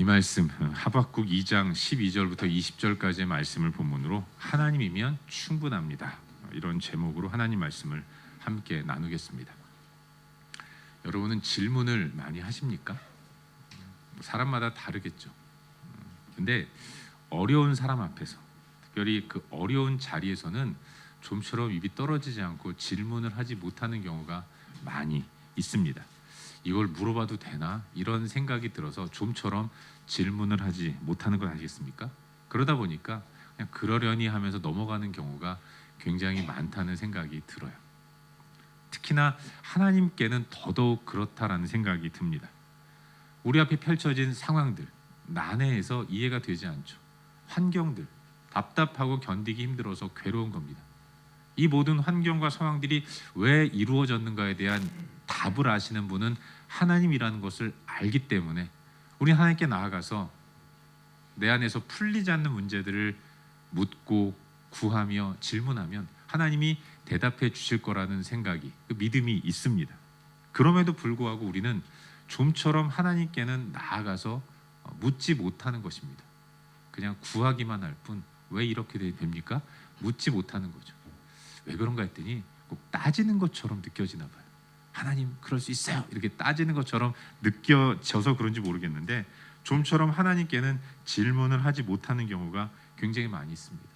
말씀 하박국 2장 12절부터 20절까지의 말씀을 본문으로 하나님이면 충분합니다. 이런 제목으로 하나님 말씀을 함께 나누겠습니다. 여러분은 질문을 많이 하십니까? 사람마다 다르겠죠. 근데 어려운 사람 앞에서, 특별히 그 어려운 자리에서는 좀처럼 입이 떨어지지 않고 질문을 하지 못하는 경우가 많이 있습니다. 이걸 물어봐도 되나? 이런 생각이 들어서 좀처럼 질문을 하지 못하는 건 아니겠습니까? 그러다 보니까 그냥 그러려니 하면서 넘어가는 경우가 굉장히 많다는 생각이 들어요. 특히나 하나님께는 더더욱 그렇다라는 생각이 듭니다. 우리 앞에 펼쳐진 상황들, 난해해서 이해가 되지 않죠. 환경들, 답답하고 견디기 힘들어서 괴로운 겁니다. 이 모든 환경과 상황들이 왜 이루어졌는가에 대한 답을 아시는 분은 하나님이라는 것을 알기 때문에 우리 하나님께 나아가서 내 안에서 풀리지 않는 문제들을 묻고 구하며 질문하면 하나님이 대답해 주실 거라는 생각이, 그 믿음이 있습니다. 그럼에도 불구하고 우리는 좀처럼 하나님께는 나아가서 묻지 못하는 것입니다. 그냥 구하기만 할 뿐 왜 이렇게 됩니까? 묻지 못하는 거죠. 왜 그런가 했더니 꼭 따지는 것처럼 느껴지나 봐요. 하나님 그럴 수 있어요. 이렇게 따지는 것처럼 느껴져서 그런지 모르겠는데 좀처럼 하나님께는 질문을 하지 못하는 경우가 굉장히 많이 있습니다.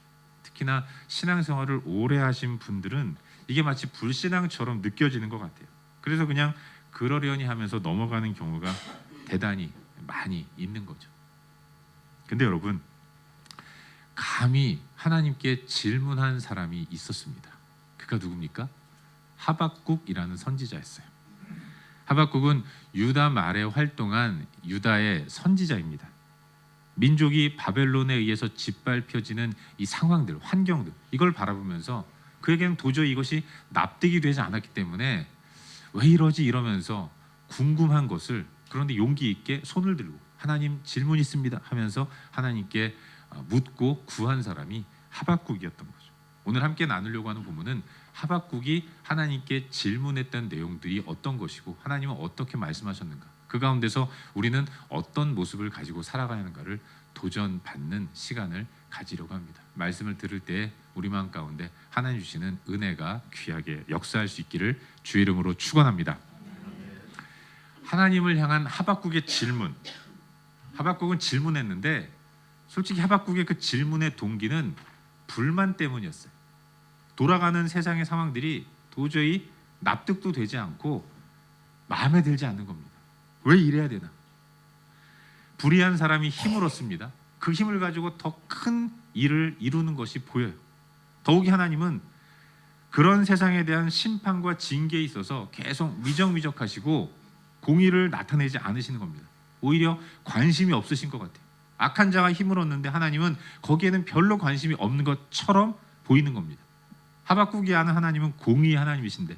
특히나 신앙생활을 오래 하신 분들은 이게 마치 불신앙처럼 느껴지는 것 같아요. 그래서 그냥 그러려니 하면서 넘어가는 경우가 대단히 많이 있는 거죠. 근데 여러분, 감히 하나님께 질문한 사람이 있었습니다. 그가 누굽니까? 하박국이라는 선지자였어요. 하박국은 유다 말에 활동한 유다의 선지자입니다. 민족이 바벨론에 의해서 짓밟혀지는 이 상황들, 환경들, 이걸 바라보면서 그에게는 도저히 이것이 납득이 되지 않았기 때문에 왜 이러지 이러면서 궁금한 것을, 그런데 용기 있게 손을 들고 하나님 질문 있습니다 하면서 하나님께 묻고 구한 사람이 하박국이었던 거죠. 오늘 함께 나누려고 하는 본문은 하박국이 하나님께 질문했던 내용들이 어떤 것이고 하나님은 어떻게 말씀하셨는가, 그 가운데서 우리는 어떤 모습을 가지고 살아가야 하는가를 도전받는 시간을 가지려고 합니다. 말씀을 들을 때 우리 마음 가운데 하나님 주시는 은혜가 귀하게 역사할 수 있기를 주의 이름으로 축원합니다. 하나님을 향한 하박국의 질문. 하박국은 질문했는데 솔직히 하박국의 그 질문의 동기는 불만 때문이었어요. 돌아가는 세상의 상황들이 도저히 납득도 되지 않고 마음에 들지 않는 겁니다. 왜 이래야 되나? 불의한 사람이 힘을 얻습니다. 그 힘을 가지고 더 큰 일을 이루는 것이 보여요. 더욱이 하나님은 그런 세상에 대한 심판과 징계에 있어서 계속 미적미적하시고 공의를 나타내지 않으시는 겁니다. 오히려 관심이 없으신 것 같아요. 악한 자가 힘을 얻는데 하나님은 거기에는 별로 관심이 없는 것처럼 보이는 겁니다. 하박국이 아는 하나님은 공의의 하나님이신데,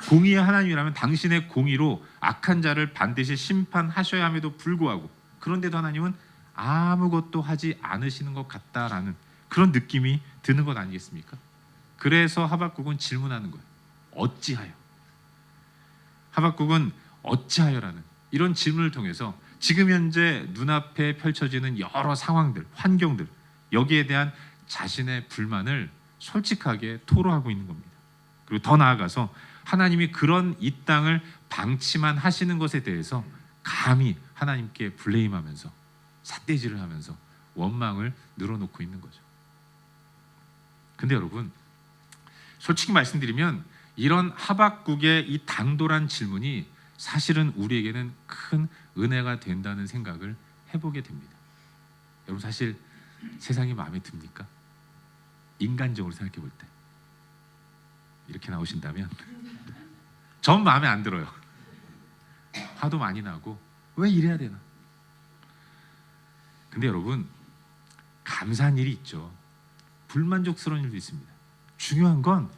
공의의 하나님이라면 당신의 공의로 악한 자를 반드시 심판하셔야 함에도 불구하고, 그런데도 하나님은 아무것도 하지 않으시는 것 같다라는 그런 느낌이 드는 것 아니겠습니까? 그래서 하박국은 질문하는 거예요. 어찌하여? 하박국은 어찌하여라는 이런 질문을 통해서 지금 현재 눈앞에 펼쳐지는 여러 상황들, 환경들, 여기에 대한 자신의 불만을 솔직하게 토로하고 있는 겁니다. 그리고 더 나아가서 하나님이 그런 이 땅을 방치만 하시는 것에 대해서 감히 하나님께 블레임하면서 삿대질을 하면서 원망을 늘어놓고 있는 거죠. 근데 여러분, 솔직히 말씀드리면 이런 하박국의 이 당돌한 질문이 사실은 우리에게는 큰 은혜가 된다는 생각을 해보게 됩니다. 여러분, 사실 세상이 마음에 듭니까? 인간적으로 생각해 볼 때 이렇게 나오신다면 전 마음에 안 들어요. 화도 많이 나고 왜 이래야 되나? 근데 여러분, 감사한 일이 있죠. 불만족스러운 일도 있습니다. 중요한 건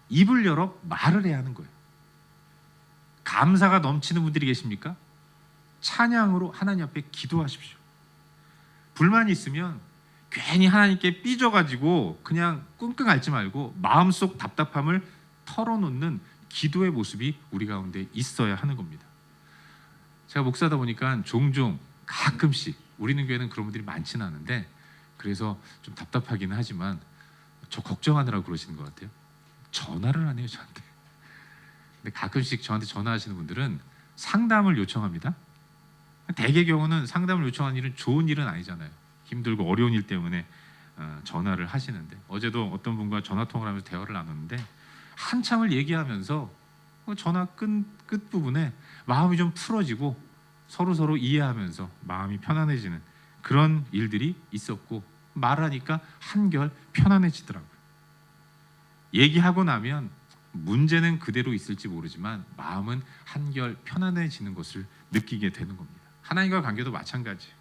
입을 열어 말을 해야 하는 거예요. 감사가 넘치는 분들이 계십니까? 찬양으로 하나님 앞에 기도하십시오. 불만이 있으면 괜히 하나님께 삐져가지고 그냥 끙끙 앓지 말고 마음속 답답함을 털어놓는 기도의 모습이 우리 가운데 있어야 하는 겁니다. 제가 목사다 보니까 종종 가끔씩 우리 있는 교회는 그런 분들이 많지는 않은데 그래서 좀 답답하기는 하지만 저 걱정하느라고 그러시는 것 같아요. 전화를 안 해요 저한테. 근데 가끔씩 저한테 전화하시는 분들은 상담을 요청합니다. 대개 경우는 상담을 요청하는 일은 좋은 일은 아니잖아요. 힘들고 어려운 일 때문에 전화를 하시는데 어제도 어떤 분과 전화통화를 하면서 대화를 나눴는데 한참을 얘기하면서 전화 끝 부분에 마음이 좀 풀어지고 서로 이해하면서 마음이 편안해지는 그런 일들이 있었고 말하니까 한결 편안해지더라고요. 얘기하고 나면 문제는 그대로 있을지 모르지만 마음은 한결 편안해지는 것을 느끼게 되는 겁니다. 하나님과 관계도 마찬가지예요.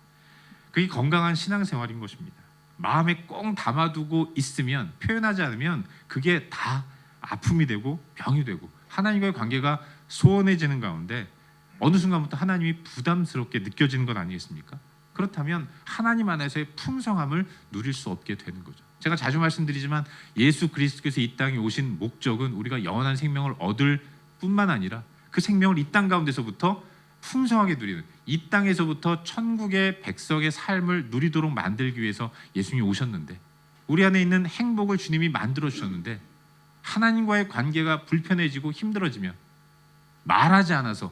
그게 건강한 신앙생활인 것입니다. 마음에 꼭 담아두고 있으면 표현하지 않으면 그게 다 아픔이 되고 병이 되고 하나님과의 관계가 소원해지는 가운데 어느 순간부터 하나님이 부담스럽게 느껴지는 것 아니겠습니까? 그렇다면 하나님 안에서의 풍성함을 누릴 수 없게 되는 거죠. 제가 자주 말씀드리지만 예수 그리스도께서 이 땅에 오신 목적은 우리가 영원한 생명을 얻을 뿐만 아니라 그 생명을 이 땅 가운데서부터 풍성하게 누리는 이 땅에서부터 천국의 백성의 삶을 누리도록 만들기 위해서 예수님이 오셨는데 우리 안에 있는 행복을 주님이 만들어 주셨는데 하나님과의 관계가 불편해지고 힘들어지면 말하지 않아서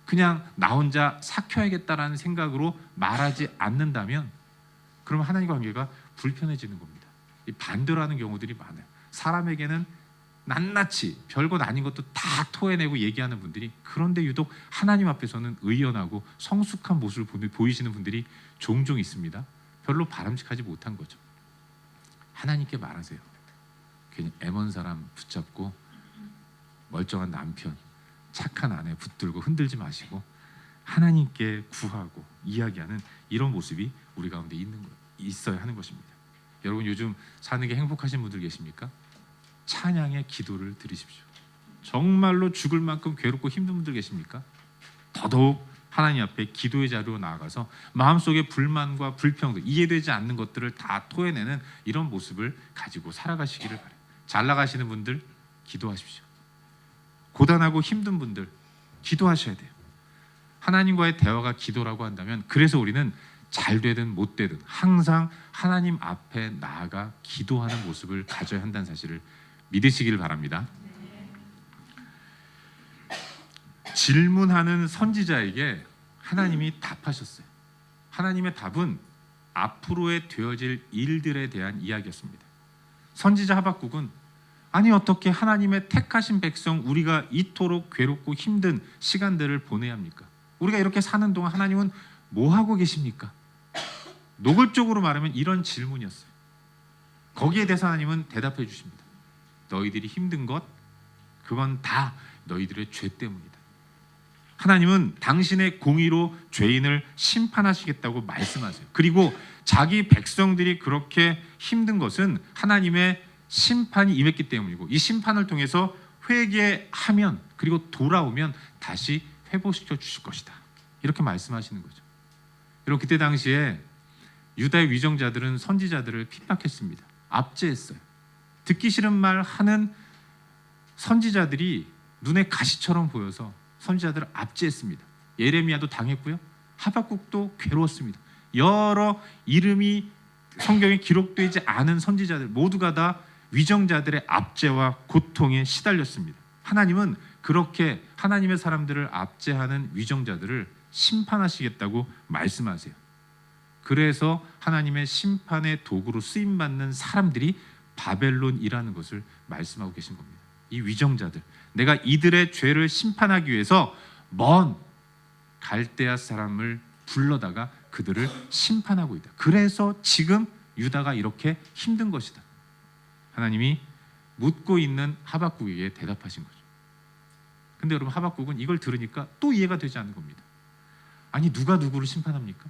그냥 나 혼자 삭혀야겠다라는 생각으로 말하지 않는다면 그러면 하나님과 관계가 불편해지는 겁니다. 이 반대로 하는 경우들이 많아요. 사람에게는 낱낱이 별것 아닌 것도 다 토해내고 얘기하는 분들이 그런데 유독 하나님 앞에서는 의연하고 성숙한 모습을 보이시는 분들이 종종 있습니다. 별로 바람직하지 못한 거죠. 하나님께 말하세요. 괜히 애먼 사람 붙잡고 멀쩡한 남편 착한 아내 붙들고 흔들지 마시고 하나님께 구하고 이야기하는 이런 모습이 우리 가운데 있어야 하는 것입니다. 여러분 요즘 사는 게 행복하신 분들 계십니까? 찬양의 기도를 드리십시오. 정말로 죽을 만큼 괴롭고 힘든 분들 계십니까? 더더욱 하나님 앞에 기도의 자리로 나아가서 마음속의 불만과 불평들 이해되지 않는 것들을 다 토해내는 이런 모습을 가지고 살아가시기를 바라요. 잘 나가시는 분들 기도하십시오. 고단하고 힘든 분들 기도하셔야 돼요. 하나님과의 대화가 기도라고 한다면 그래서 우리는 잘 되든 못 되든 항상 하나님 앞에 나아가 기도하는 모습을 가져야 한다는 사실을 믿으시길 바랍니다. 질문하는 선지자에게 하나님이 답하셨어요. 하나님의 답은 앞으로에 되어질 일들에 대한 이야기였습니다. 선지자 하박국은 아니 어떻게 하나님의 택하신 백성 우리가 이토록 괴롭고 힘든 시간들을 보내야 합니까? 우리가 이렇게 사는 동안 하나님은 뭐 하고 계십니까? 노골적으로 말하면 이런 질문이었어요. 거기에 대해서 하나님은 대답해 주십니다. 너희들이 힘든 것 그건 다 너희들의 죄 때문이다. 하나님은 당신의 공의로 죄인을 심판하시겠다고 말씀하세요. 그리고 자기 백성들이 그렇게 힘든 것은 하나님의 심판이 임했기 때문이고 이 심판을 통해서 회개하면 그리고 돌아오면 다시 회복시켜 주실 것이다. 이렇게 말씀하시는 거죠. 여러분 그때 당시에 유다의 위정자들은 선지자들을 핍박했습니다. 압제했어요. 듣기 싫은 말 하는 선지자들이 눈에 가시처럼 보여서 선지자들을 압제했습니다. 예레미야도 당했고요. 하박국도 괴로웠습니다. 여러 이름이 성경에 기록되지 않은 선지자들 모두가 다 위정자들의 압제와 고통에 시달렸습니다. 하나님은 그렇게 하나님의 사람들을 압제하는 위정자들을 심판하시겠다고 말씀하세요. 그래서 하나님의 심판의 도구로 쓰임받는 사람들이 바벨론이라는 것을 말씀하고 계신 겁니다. 이 위정자들, 내가 이들의 죄를 심판하기 위해서 먼 갈대아 사람을 불러다가 그들을 심판하고 있다. 그래서 지금 유다가 이렇게 힘든 것이다. 하나님이 묻고 있는 하박국에게 대답하신 거죠. 근데 여러분 하박국은 이걸 들으니까 또 이해가 되지 않는 겁니다. 아니 누가 누구를 심판합니까?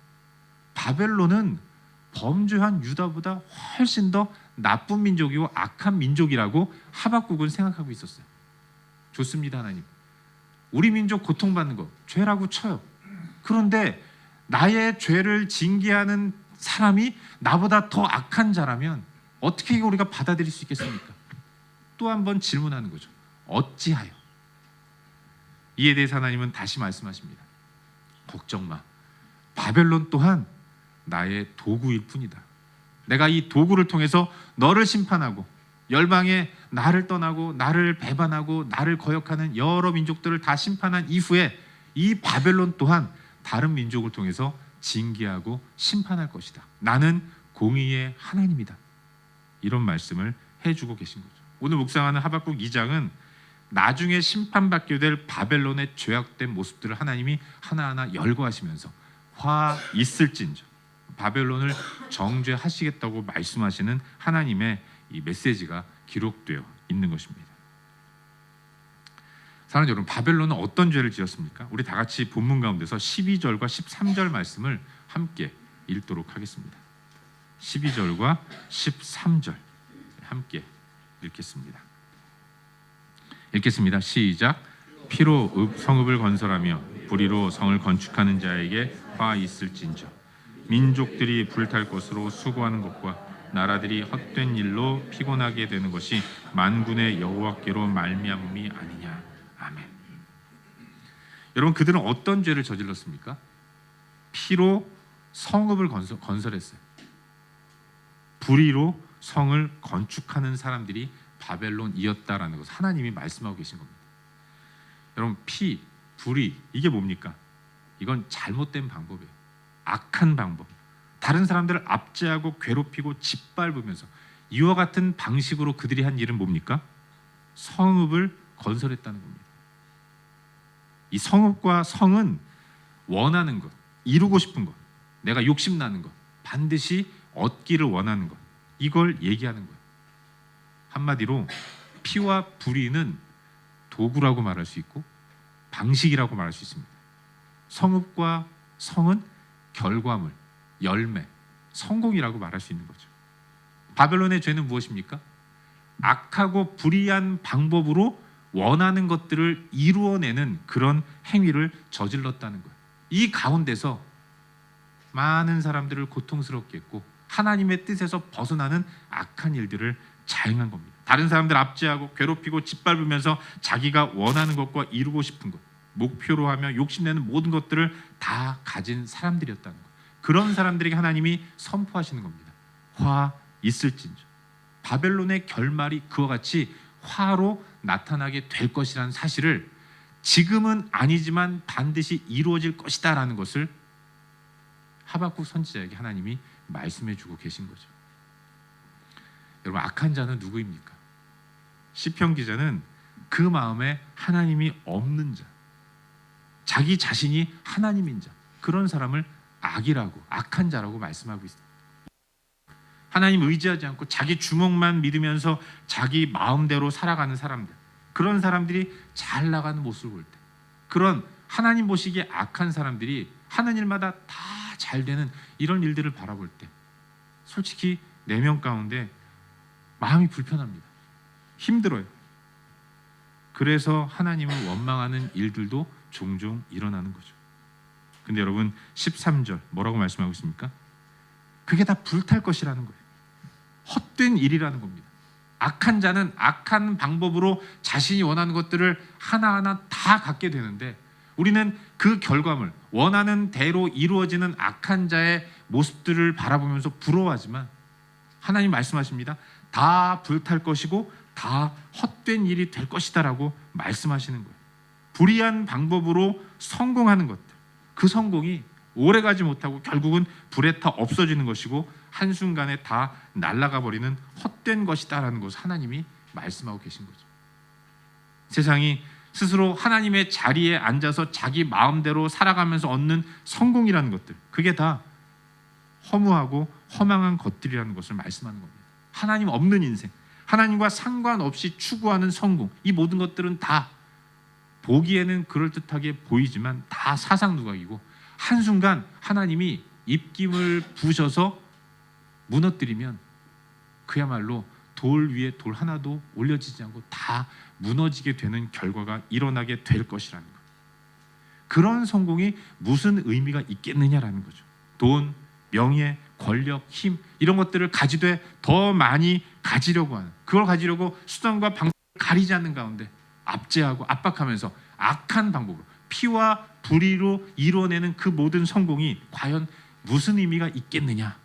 바벨론은 범죄한 유다보다 훨씬 더 나쁜 민족이고 악한 민족이라고 하박국은 생각하고 있었어요. 좋습니다 하나님. 우리 민족 고통받는 거 죄라고 쳐요. 그런데 나의 죄를 징계하는 사람이 나보다 더 악한 자라면 어떻게 이거 우리가 받아들일 수 있겠습니까? 또 한 번 질문하는 거죠. 어찌하여? 이에 대해서 하나님은 다시 말씀하십니다. 걱정 마. 바벨론 또한 나의 도구일 뿐이다. 내가 이 도구를 통해서 너를 심판하고 열방에 나를 떠나고 나를 배반하고 나를 거역하는 여러 민족들을 다 심판한 이후에 이 바벨론 또한 다른 민족을 통해서 징계하고 심판할 것이다. 나는 공의의 하나님이다. 이런 말씀을 해주고 계신 거죠. 오늘 묵상하는 하박국 2장은 나중에 심판받게 될 바벨론의 죄악된 모습들을 하나님이 하나하나 열거하시면서 화 있을진저 바벨론을 정죄하시겠다고 말씀하시는 하나님의 이 메시지가 기록되어 있는 것입니다. 사랑하는 여러분, 바벨론은 어떤 죄를 지었습니까? 우리 다 같이 본문 가운데서 12절과 13절 말씀을 함께 읽도록 하겠습니다. 12절과 13절 함께 읽겠습니다. 읽겠습니다. 시작. 피로 성읍을 건설하며 불의로 성을 건축하는 자에게 화 있을진저 민족들이 불탈 것으로 수고하는 것과 나라들이 헛된 일로 피곤하게 되는 것이 만군의 여호와께로 말미암음이 아니냐. 아멘. 여러분, 그들은 어떤 죄를 저질렀습니까? 피로 성읍을 건설했어요. 불의로 성을 건축하는 사람들이 바벨론이었다라는 것을 하나님이 말씀하고 계신 겁니다. 여러분, 피, 불의, 이게 뭡니까? 이건 잘못된 방법이에요. 악한 방법. 다른 사람들을 압제하고 괴롭히고 짓밟으면서 이와 같은 방식으로 그들이 한 일은 뭡니까? 성읍을 건설했다는 겁니다. 이 성읍과 성은 원하는 것, 이루고 싶은 것, 내가 욕심나는 것, 반드시 얻기를 원하는 것, 이걸 얘기하는 거예요. 한마디로 피와 불의는 도구라고 말할 수 있고 방식이라고 말할 수 있습니다. 성읍과 성은 결과물, 열매, 성공이라고 말할 수 있는 거죠. 바벨론의 죄는 무엇입니까? 악하고 불의한 방법으로 원하는 것들을 이루어내는 그런 행위를 저질렀다는 거예요. 이 가운데서 많은 사람들을 고통스럽게 했고 하나님의 뜻에서 벗어나는 악한 일들을 자행한 겁니다. 다른 사람들 압제하고 괴롭히고 짓밟으면서 자기가 원하는 것과 이루고 싶은 것, 목표로 하며 욕심내는 모든 것들을 다 가진 사람들이었다는 것. 그런 사람들에게 하나님이 선포하시는 겁니다. 화 있을진저. 바벨론의 결말이 그와 같이 화로 나타나게 될 것이라는 사실을 지금은 아니지만 반드시 이루어질 것이다 라는 것을 하박국 선지자에게 하나님이 말씀해 주고 계신 거죠. 여러분, 악한 자는 누구입니까? 시편 기자는 그 마음에 하나님이 없는 자, 자기 자신이 하나님인 자, 그런 사람을 악이라고, 악한 자라고 말씀하고 있습니다. 하나님 의지하지 않고 자기 주먹만 믿으면서 자기 마음대로 살아가는 사람들, 그런 사람들이 잘 나가는 모습을 볼 때, 그런 하나님 보시기에 악한 사람들이 하는 일마다 다 잘 되는 이런 일들을 바라볼 때 솔직히 내면 가운데 마음이 불편합니다. 힘들어요. 그래서 하나님을 원망하는 일들도 종종 일어나는 거죠. 근데 여러분, 13절 뭐라고 말씀하고 있습니까? 그게 다 불탈 것이라는 거예요. 헛된 일이라는 겁니다. 악한 자는 악한 방법으로 자신이 원하는 것들을 하나하나 다 갖게 되는데 우리는 그 결과물, 원하는 대로 이루어지는 악한 자의 모습들을 바라보면서 부러워하지만 하나님 말씀하십니다. 다 불탈 것이고 다 헛된 일이 될 것이다 라고 말씀하시는 거예요. 불의한 방법으로 성공하는 것들, 그 성공이 오래가지 못하고 결국은 불에 타 없어지는 것이고 한순간에 다 날아가 버리는 헛된 것이다 라는 것을 하나님이 말씀하고 계신 거죠. 세상이 스스로 하나님의 자리에 앉아서 자기 마음대로 살아가면서 얻는 성공이라는 것들, 그게 다 허무하고 허망한 것들이라는 것을 말씀하는 겁니다. 하나님 없는 인생, 하나님과 상관없이 추구하는 성공, 이 모든 것들은 다 보기에는 그럴듯하게 보이지만 다 사상누각이고 한순간 하나님이 입김을 부셔서 무너뜨리면 그야말로 돌 위에 돌 하나도 올려지지 않고 다 무너지게 되는 결과가 일어나게 될 것이라는 것. 그런 성공이 무슨 의미가 있겠느냐라는 거죠. 돈, 명예, 권력, 힘 이런 것들을 가지되 더 많이 가지려고 하는, 그걸 가지려고 수단과 방법을 가리지 않는 가운데 압제하고 압박하면서 악한 방법으로 피와 불의로 이루어내는 그 모든 성공이 과연 무슨 의미가 있겠느냐?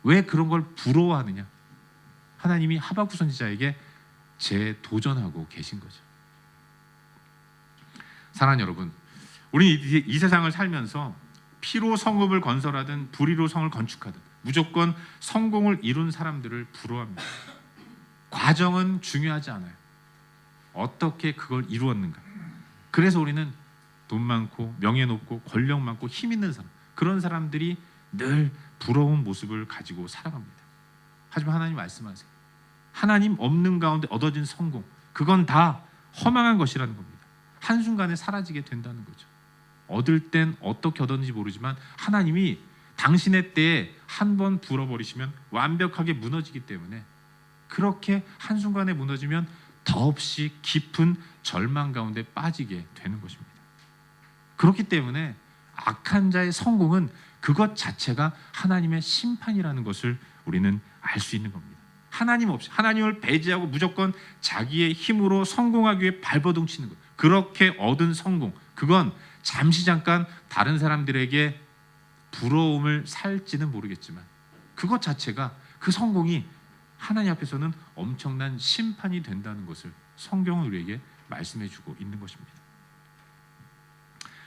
왜 그런 걸 부러워하느냐? 하나님이 하박국 선지자에게 재도전하고 계신 거죠. 사랑하는 여러분, 우리 이 세상을 살면서 피로 성읍을 건설하든 불의로 성을 건축하든 무조건 성공을 이룬 사람들을 부러워합니다. 과정은 중요하지 않아요. 어떻게 그걸 이루었는가. 그래서 우리는 돈 많고 명예 높고 권력 많고 힘 있는 사람, 그런 사람들이 늘 부러운 모습을 가지고 살아갑니다. 하지만 하나님 말씀하세요. 하나님 없는 가운데 얻어진 성공, 그건 다 허망한 것이라는 겁니다. 한순간에 사라지게 된다는 거죠. 얻을 땐 어떻게 얻었는지 모르지만 하나님이 당신의 때에 한 번 불어버리시면 완벽하게 무너지기 때문에, 그렇게 한순간에 무너지면 더없이 깊은 절망 가운데 빠지게 되는 것입니다. 그렇기 때문에 악한 자의 성공은 그것 자체가 하나님의 심판이라는 것을 우리는 알 수 있는 겁니다. 하나님 없이, 하나님을 배제하고 무조건 자기의 힘으로 성공하기 위해 발버둥 치는 것, 그렇게 얻은 성공, 그건 잠시 잠깐 다른 사람들에게 부러움을 살지는 모르겠지만 그것 자체가, 그 성공이 하나님 앞에서는 엄청난 심판이 된다는 것을 성경은 우리에게 말씀해 주고 있는 것입니다.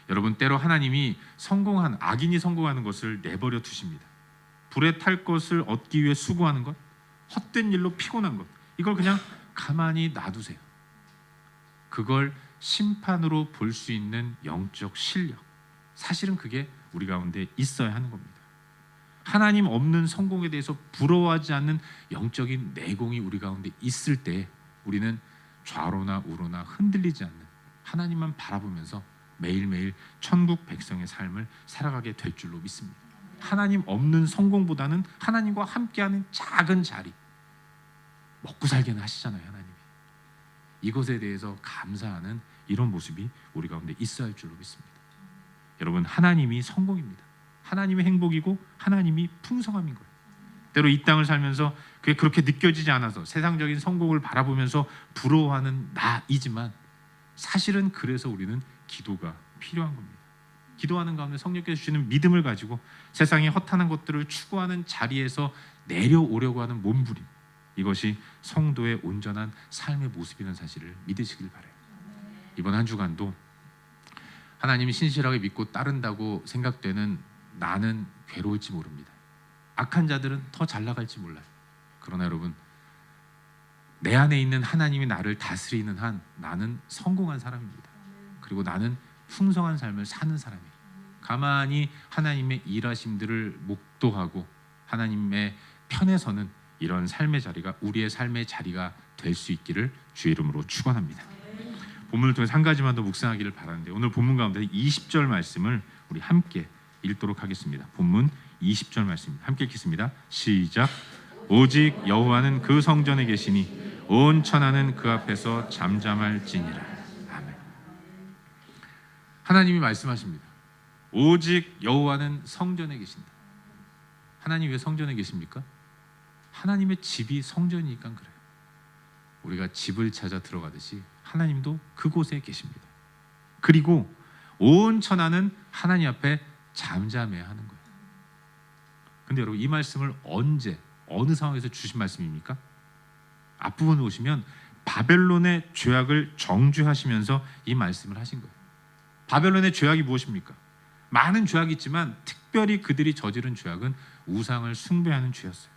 여러분, 때로 하나님이 악인이 성공하는 것을 내버려 두십니다. 불에 탈 것을 얻기 위해 수고하는 것, 헛된 일로 피곤한 것, 이걸 그냥 가만히 놔두세요. 그걸 심판으로 볼 수 있는 영적 실력, 사실은 그게 우리 가운데 있어야 하는 겁니다. 하나님 없는 성공에 대해서 부러워하지 않는 영적인 내공이 우리 가운데 있을 때 우리는 좌로나 우로나 흔들리지 않는 하나님만 바라보면서 매일매일 천국 백성의 삶을 살아가게 될 줄로 믿습니다. 하나님 없는 성공보다는 하나님과 함께하는 작은 자리, 먹고 살게는 하시잖아요. 하나님이 이것에 대해서 감사하는 이런 모습이 우리 가운데 있어야 할 줄로 믿습니다. 여러분, 하나님이 성공입니다. 하나님이 행복이고 하나님이 풍성함인 거예요. 때로 이 땅을 살면서 그게 그렇게 느껴지지 않아서 세상적인 성공을 바라보면서 부러워하는 나이지만, 사실은 그래서 우리는 기도가 필요한 겁니다. 기도하는 가운데 성령께서 주시는 믿음을 가지고 세상의 허탄한 것들을 추구하는 자리에서 내려오려고 하는 몸부림, 이것이 성도의 온전한 삶의 모습이라는 사실을 믿으시길 바라요. 이번 한 주간도 하나님이 신실하게 믿고 따른다고 생각되는 나는 괴로울지 모릅니다. 악한 자들은 더 잘 나갈지 몰라요. 그러나 여러분, 내 안에 있는 하나님이 나를 다스리는 한 나는 성공한 사람입니다. 그리고 나는 풍성한 삶을 사는 사람이에요. 가만히 하나님의 일하심들을 목도하고 하나님의 편에 서는 이런 삶의 자리가 우리의 삶의 자리가 될 수 있기를 주의 이름으로 축원합니다. 본문을 통해서 한 가지만 더 묵상하기를 바라는데, 오늘 본문 가운데 20절 말씀을 우리 함께 읽도록 하겠습니다. 본문 20절 말씀 함께 읽겠습니다. 시작. 오직 여호와는 그 성전에 계시니 온 천하는 그 앞에서 잠잠할지니라. 아멘. 하나님이 말씀하십니다. 오직 여호와는 성전에 계신다. 하나님 왜 성전에 계십니까? 하나님의 집이 성전이니까 그래요. 우리가 집을 찾아 들어가듯이 하나님도 그곳에 계십니다. 그리고 온 천하는 하나님 앞에 잠잠해야 하는 거예요. 근데 여러분, 이 말씀을 언제, 어느 상황에서 주신 말씀입니까? 앞부분에 오시면 바벨론의 죄악을 정죄하시면서 이 말씀을 하신 거예요. 바벨론의 죄악이 무엇입니까? 많은 죄악이 있지만 특별히 그들이 저지른 죄악은 우상을 숭배하는 죄였어요.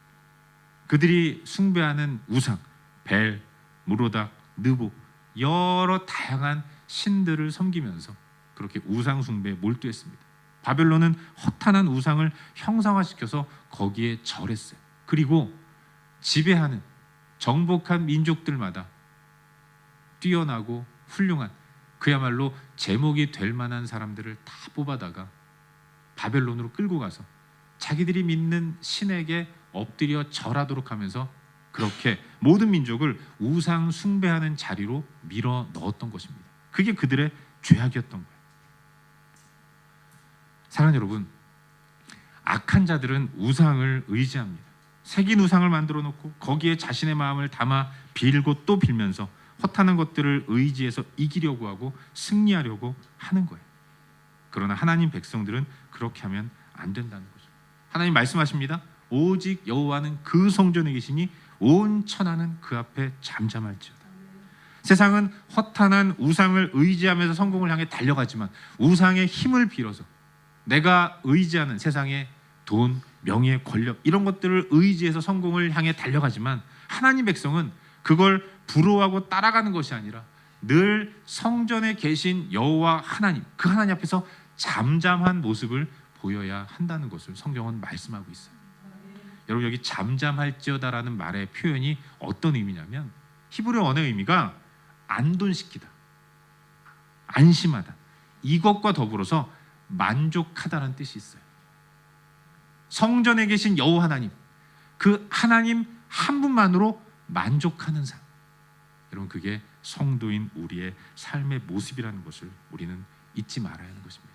그들이 숭배하는 우상, 벨, 무로닥, 느보, 여러 다양한 신들을 섬기면서 그렇게 우상 숭배에 몰두했습니다. 바벨론은 허탄한 우상을 형상화시켜서 거기에 절했어요. 그리고 지배하는 정복한 민족들마다 뛰어나고 훌륭한, 그야말로 제목이 될 만한 사람들을 다 뽑아다가 바벨론으로 끌고 가서 자기들이 믿는 신에게 엎드려 절하도록 하면서 그렇게 모든 민족을 우상 숭배하는 자리로 밀어 넣었던 것입니다. 그게 그들의 죄악이었던 거예요. 사랑하는 여러분, 악한 자들은 우상을 의지합니다. 새긴 우상을 만들어 놓고 거기에 자신의 마음을 담아 빌고 또 빌면서 허탄한 것들을 의지해서 이기려고 하고 승리하려고 하는 거예요. 그러나 하나님 백성들은 그렇게 하면 안 된다는 거죠. 하나님 말씀하십니다. 오직 여호와는 그 성전에 계시니 온 천하는 그 앞에 잠잠할지어다. 세상은 허탄한 우상을 의지하면서 성공을 향해 달려가지만 우상의 힘을 빌어서 내가 의지하는 세상의 돈, 명예, 권력 이런 것들을 의지해서 성공을 향해 달려가지만 하나님 백성은 그걸 부러워하고 따라가는 것이 아니라 늘 성전에 계신 여호와 하나님, 그 하나님 앞에서 잠잠한 모습을 보여야 한다는 것을 성경은 말씀하고 있어요. 여러분, 여기 잠잠할지어다라는 말의 표현이 어떤 의미냐면 히브리 언어의 의미가 안돈시키다, 안심하다, 이것과 더불어서 만족하다라는 뜻이 있어요. 성전에 계신 여호와 하나님, 그 하나님 한 분만으로 만족하는 삶. 여러분, 그게 성도인 우리의 삶의 모습이라는 것을 우리는 잊지 말아야 하는 것입니다.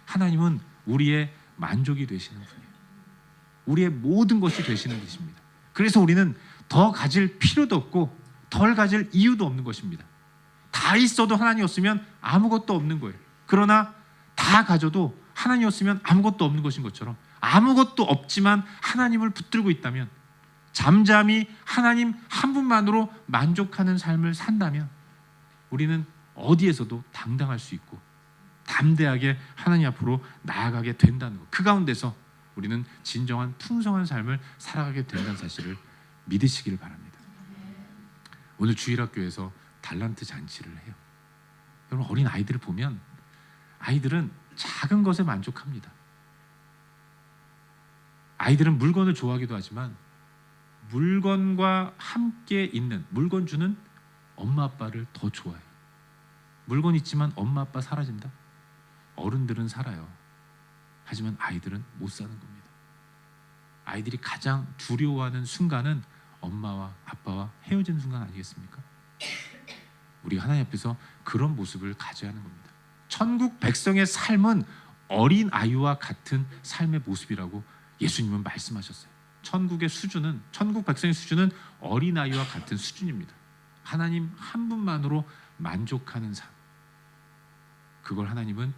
하나님은 우리의 만족이 되시는 분이에요. 우리의 모든 것이 되시는 분이십니다. 그래서 우리는 더 가질 필요도 없고 덜 가질 이유도 없는 것입니다. 다 있어도 하나님 없으면 아무것도 없는 거예요. 그러나 다 가져도 하나님 없으면 아무것도 없는 것인 것처럼 아무것도 없지만 하나님을 붙들고 있다면, 잠잠히 하나님 한 분만으로 만족하는 삶을 산다면 우리는 어디에서도 당당할 수 있고 담대하게 하나님 앞으로 나아가게 된다는 것, 그 가운데서 우리는 진정한 풍성한 삶을 살아가게 된다는 사실을 믿으시기를 바랍니다. 오늘 주일학교에서 달란트 잔치를 해요. 여러분, 어린 아이들을 보면 아이들은 작은 것에 만족합니다. 아이들은 물건을 좋아하기도 하지만 물건과 함께 있는, 물건 주는 엄마 아빠를 더 좋아해요. 물건 있지만 엄마 아빠 사라진다? 어른들은 살아요. 하지만 아이들은 못 사는 겁니다. 아이들이 가장 두려워하는 순간은 엄마와 아빠와 헤어지는 순간 아니겠습니까? 우리가 하나님 앞에서 그런 모습을 가져야 하는 겁니다. 천국 백성의 삶은 어린 아이와 같은 삶의 모습이라고 예수님은 말씀하셨어요. 천국의 수준은, 천국 백성의 수준은 어린 아이와 같은 수준입니다. 하나님 한 분만으로 만족하는 삶, 그걸 하나님은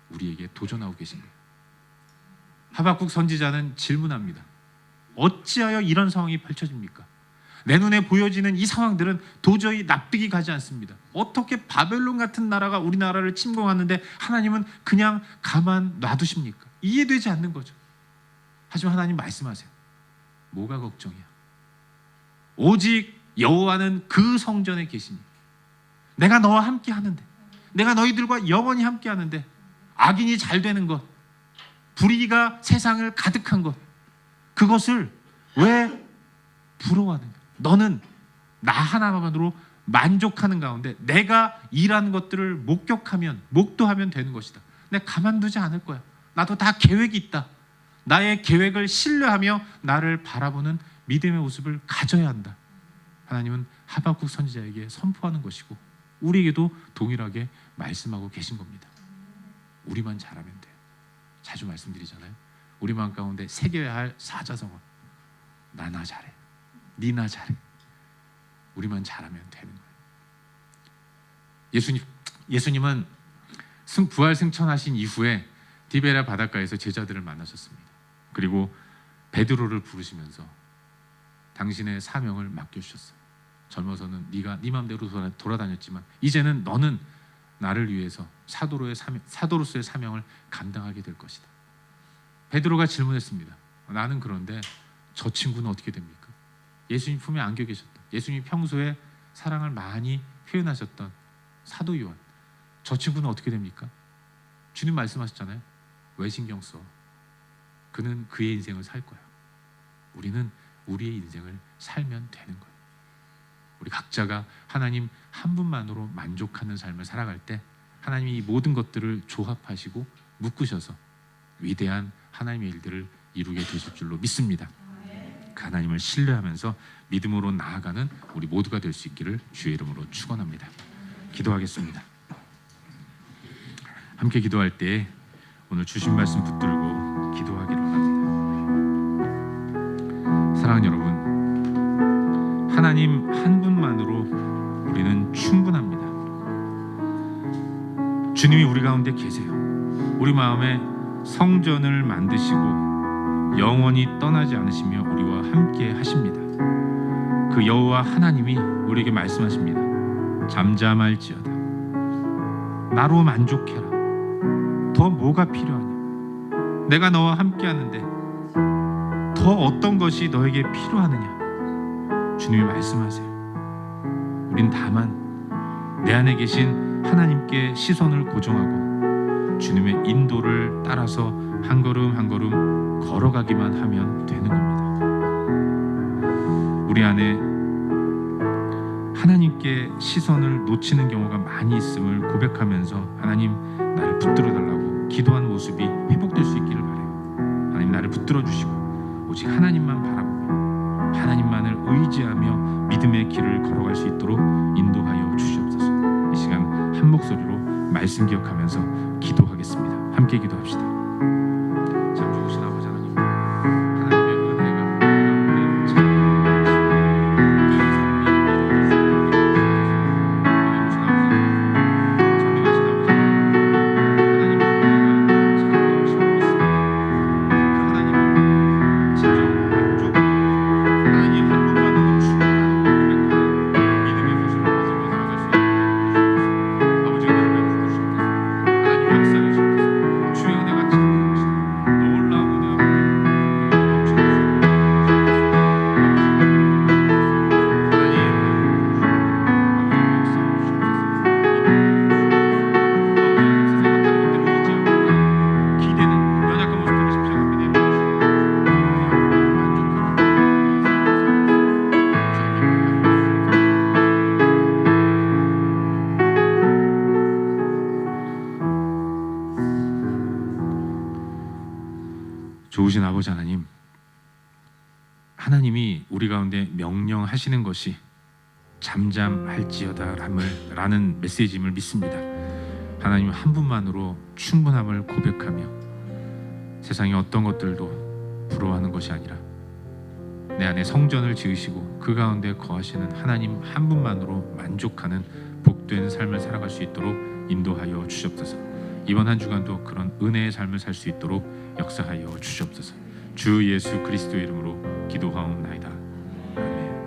우리에게 도전하고 계신 거예요. 하박국 선지자는 질문합니다. 어찌하여 이런 상황이 펼쳐집니까? 내 눈에 보여지는 이 상황들은 도저히 납득이 가지 않습니다. 어떻게 바벨론 같은 나라가 우리나라를 침공하는데 하나님은 그냥 가만 놔두십니까? 이해되지 않는 거죠. 하지만 하나님 말씀하세요. 뭐가 걱정이야? 오직 여호와는 그 성전에 계시니 내가 너와 함께 하는데, 내가 너희들과 영원히 함께 하는데, 악인이 잘 되는 것, 불의가 세상을 가득한 것, 그것을 왜 부러워하는가? 너는 나 하나만으로 만족하는 가운데 내가 일하는 것들을 목도하면 되는 것이다. 내가 가만두지 않을 거야. 나도 다 계획이 있다. 나의 계획을 신뢰하며 나를 바라보는 믿음의 모습을 가져야 한다. 하나님은 하박국 선지자에게 선포하는 것이고 우리에게도 동일하게 말씀하고 계신 겁니다. 우리만 잘하면 돼요. 자주 말씀드리잖아요. 우리 마음 가운데 새겨야 할 사자성어. 나나 잘해. 니나 잘해. 우리만 잘하면 되는 거예요. 예수님은 부활 승천하신 이후에 디베랴 바닷가에서 제자들을 만나셨습니다. 그리고 베드로를 부르시면서 당신의 사명을 맡겨주셨어요. 젊어서는 네가 네 마음대로 돌아다녔지만 이제는 너는 나를 위해서 사도로서의 사명을 감당하게 될 것이다. 베드로가 질문했습니다. 나는 그런데 저 친구는 어떻게 됩니까? 예수님 품에 안겨 계셨던, 예수님이 평소에 사랑을 많이 표현하셨던 사도 요한, 저 친구는 어떻게 됩니까? 주님 말씀하셨잖아요. 왜 신경 써? 그는 그의 인생을 살 거야. 우리는 우리의 인생을 살면 되는 거예요. 우리 각자가 하나님 한 분만으로 만족하는 삶을 살아갈 때 하나님이 이 모든 것들을 조합하시고 묶으셔서 위대한 하나님의 일들을 이루게 되실 줄로 믿습니다. 그 하나님을 신뢰하면서 믿음으로 나아가는 우리 모두가 될 수 있기를 주의 이름으로 축원합니다. 기도하겠습니다. 함께 기도할 때 오늘 주신 말씀 붙들고 기도하기를 원합니다. 사랑하는 여러분, 하나님 한 분만으로 우리는 충분합니다. 주님이 우리 가운데 계세요. 우리 마음에 성전을 만드시고 영원히 떠나지 않으시며 우리와 함께 하십니다. 그 여호와 하나님이 우리에게 말씀하십니다. 잠잠할지어다. 나로 만족해라. 더 뭐가 필요하냐? 내가 너와 함께 하는데 더 어떤 것이 너에게 필요하느냐? 주님이 말씀하세요. 우린 다만 내 안에 계신 하나님께 시선을 고정하고 주님의 인도를 따라서 한 걸음 한 걸음 걸어가기만 하면 되는 겁니다. 우리 안에 하나님께 시선을 놓치는 경우가 많이 있음을 고백하면서 하나님 나를 붙들어 달라고 기도하는 모습이 회복될 수 있기를 바라요. 하나님 나를 붙들어 주시고 오직 하나님만 바라보며 하나님만을 의지하며 믿음의 길을 걸어갈 수 있도록 인도하여 주시옵소서. 이 시간 한 목소리로 말씀 기억하면서 기도하겠습니다. 함께 기도합시다. 참 좋으신 아버지 하나님, 하나님의 은혜가 좋으신 아버지 하나님, 하나님이 우리 가운데 명령하시는 것이 잠잠할지어다라는 메시지임을 믿습니다. 하나님 한 분만으로 충분함을 고백하며 세상의 어떤 것들도 부러워하는 것이 아니라 내 안에 성전을 지으시고 그 가운데 거하시는 하나님 한 분만으로 만족하는 복된 삶을 살아갈 수 있도록 인도하여 주시옵소서. 이번 한 주간도 그런 은혜의 삶을 살 수 있도록 역사하여 주시옵소서. 주 예수 그리스도의 이름으로 기도하옵나이다.